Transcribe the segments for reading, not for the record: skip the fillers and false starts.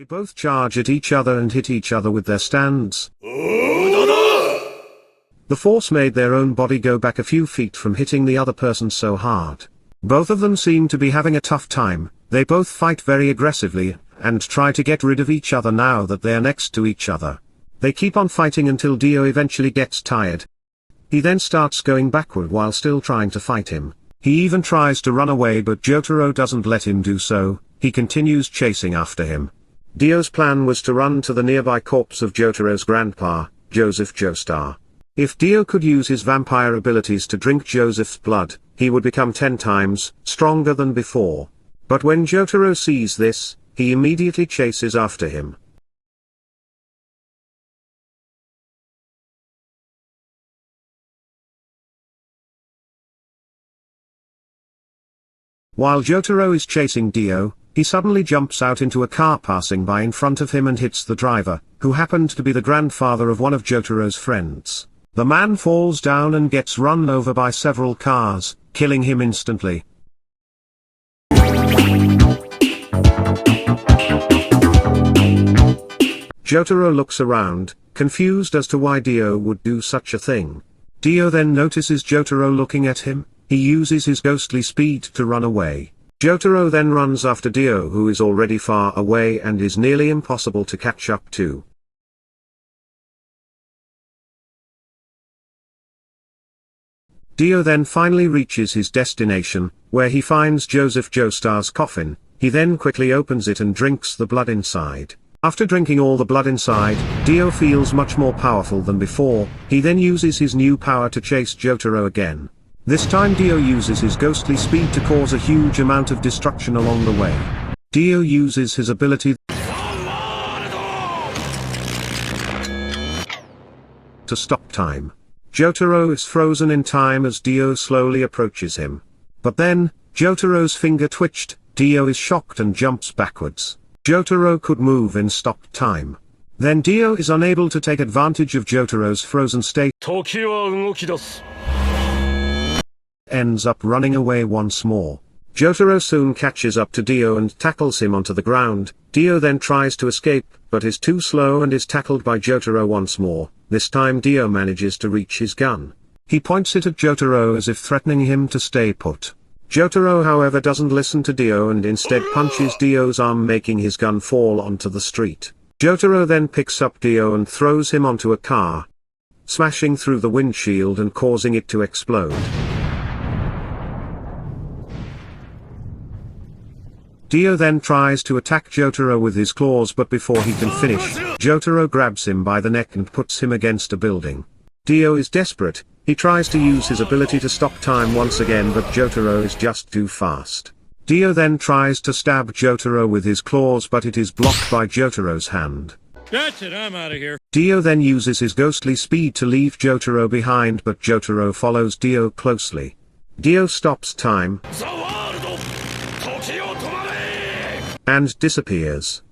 They both charge at each other and hit each other with their stands. The force made their own body go back a few feet from hitting the other person so hard. Both of them seem to be having a tough time. They both fight very aggressively, and try to get rid of each other now that they are next to each other. They keep on fighting until Dio eventually gets tired. He then starts going backward while still trying to fight him. He even tries to run away, but Jotaro doesn't let him do so. He continues chasing after him. Dio's plan was to run to the nearby corpse of Jotaro's grandpa, Joseph Joestar. If Dio could use his vampire abilities to drink Joseph's blood, he would become 10 times stronger than before. But when Jotaro sees this, he immediately chases after him. While Jotaro is chasing Dio, he suddenly jumps out into a car passing by in front of him and hits the driver, who happened to be the grandfather of one of Jotaro's friends. The man falls down and gets run over by several cars, killing him instantly. Jotaro looks around, confused as to why Dio would do such a thing. Dio then notices Jotaro looking at him. He uses his ghostly speed to run away. Jotaro then runs after Dio, who is already far away and is nearly impossible to catch up to. Dio then finally reaches his destination, where he finds Joseph Joestar's coffin. He then quickly opens it and drinks the blood inside. After drinking all the blood inside, Dio feels much more powerful than before. He then uses his new power to chase Jotaro again. This time Dio uses his ghostly speed to cause a huge amount of destruction along the way. Dio uses his ability to stop time. Jotaro is frozen in time as Dio slowly approaches him. But then, Jotaro's finger twitched, Dio is shocked and jumps backwards. Jotaro could move in stop time. Then Dio is unable to take advantage of Jotaro's frozen state. Ends up running away once more. Jotaro soon catches up to Dio and tackles him onto the ground. Dio then tries to escape, but is too slow and is tackled by Jotaro once more. This time Dio manages to reach his gun. He points it at Jotaro as if threatening him to stay put. Jotaro however doesn't listen to Dio and instead punches Dio's arm, making his gun fall onto the street. Jotaro then picks up Dio and throws him onto a car, smashing through the windshield and causing it to explode. Dio then tries to attack Jotaro with his claws, but before he can finish, Jotaro grabs him by the neck and puts him against a building. Dio is desperate. He tries to use his ability to stop time once again, but Jotaro is just too fast. Dio then tries to stab Jotaro with his claws, but it is blocked by Jotaro's hand. That's it, I'm out of here. Dio then uses his ghostly speed to leave Jotaro behind, but Jotaro follows Dio closely. Dio stops time and disappears.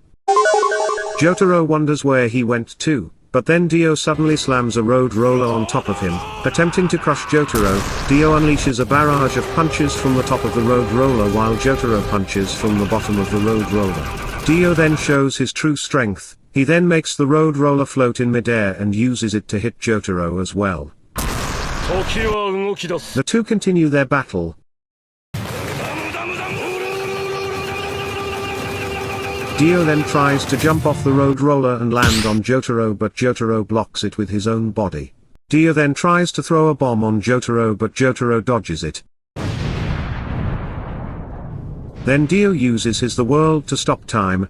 Jotaro wonders where he went to, but then Dio suddenly slams a road roller on top of him, attempting to crush Jotaro. Dio unleashes a barrage of punches from the top of the road roller while Jotaro punches from the bottom of the road roller. Dio then shows his true strength. He then makes the road roller float in midair and uses it to hit Jotaro as well. The two continue their battle. Dio then tries to jump off the road roller and land on Jotaro, but Jotaro blocks it with his own body. Dio then tries to throw a bomb on Jotaro, but Jotaro dodges it. Then Dio uses his The World to stop time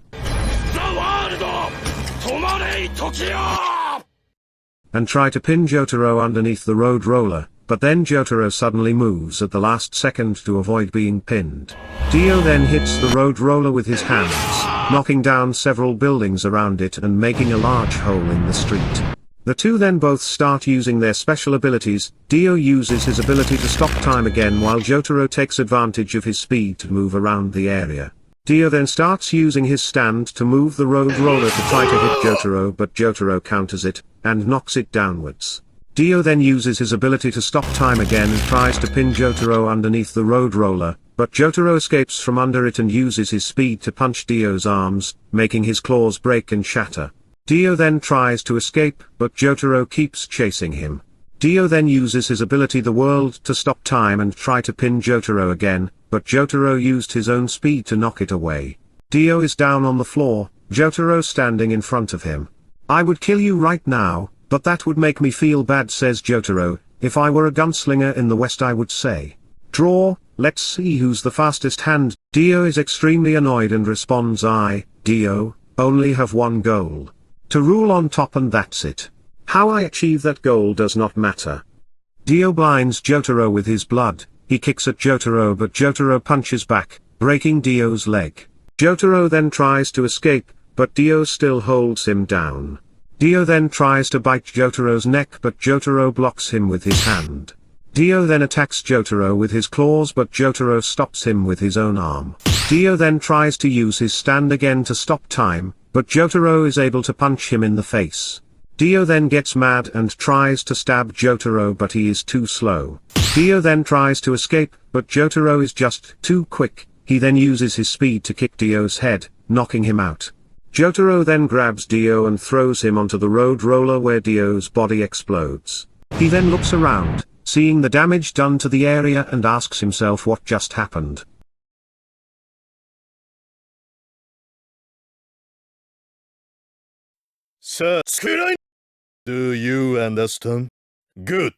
and try to pin Jotaro underneath the road roller, but then Jotaro suddenly moves at the last second to avoid being pinned. Dio then hits the road roller with his hands, knocking down several buildings around it and making a large hole in the street. The two then both start using their special abilities. Dio uses his ability to stop time again while Jotaro takes advantage of his speed to move around the area. Dio then starts using his stand to move the road roller to try to hit Jotaro, but Jotaro counters it and knocks it downwards. Dio then uses his ability to stop time again and tries to pin Jotaro underneath the road roller, but Jotaro escapes from under it and uses his speed to punch Dio's arms, making his claws break and shatter. Dio then tries to escape, but Jotaro keeps chasing him. Dio then uses his ability the world to stop time and try to pin Jotaro again, but Jotaro used his own speed to knock it away. Dio is down on the floor, Jotaro standing in front of him. "I would kill you right now, but that would make me feel bad," says Jotaro. "If I were a gunslinger in the West I would say, draw, let's see who's the fastest hand." Dio is extremely annoyed and responds, "I, Dio, only have one goal. To rule on top and that's it. How I achieve that goal does not matter." Dio blinds Jotaro with his blood, he kicks at Jotaro but Jotaro punches back, breaking Dio's leg. Jotaro then tries to escape, but Dio still holds him down. Dio then tries to bite Jotaro's neck but Jotaro blocks him with his hand. Dio then attacks Jotaro with his claws but Jotaro stops him with his own arm. Dio then tries to use his stand again to stop time, but Jotaro is able to punch him in the face. Dio then gets mad and tries to stab Jotaro but he is too slow. Dio then tries to escape, but Jotaro is just too quick. He then uses his speed to kick Dio's head, knocking him out. Jotaro then grabs Dio and throws him onto the road roller where Dio's body explodes. He then looks around, seeing the damage done to the area and asks himself what just happened. Do you understand? Good.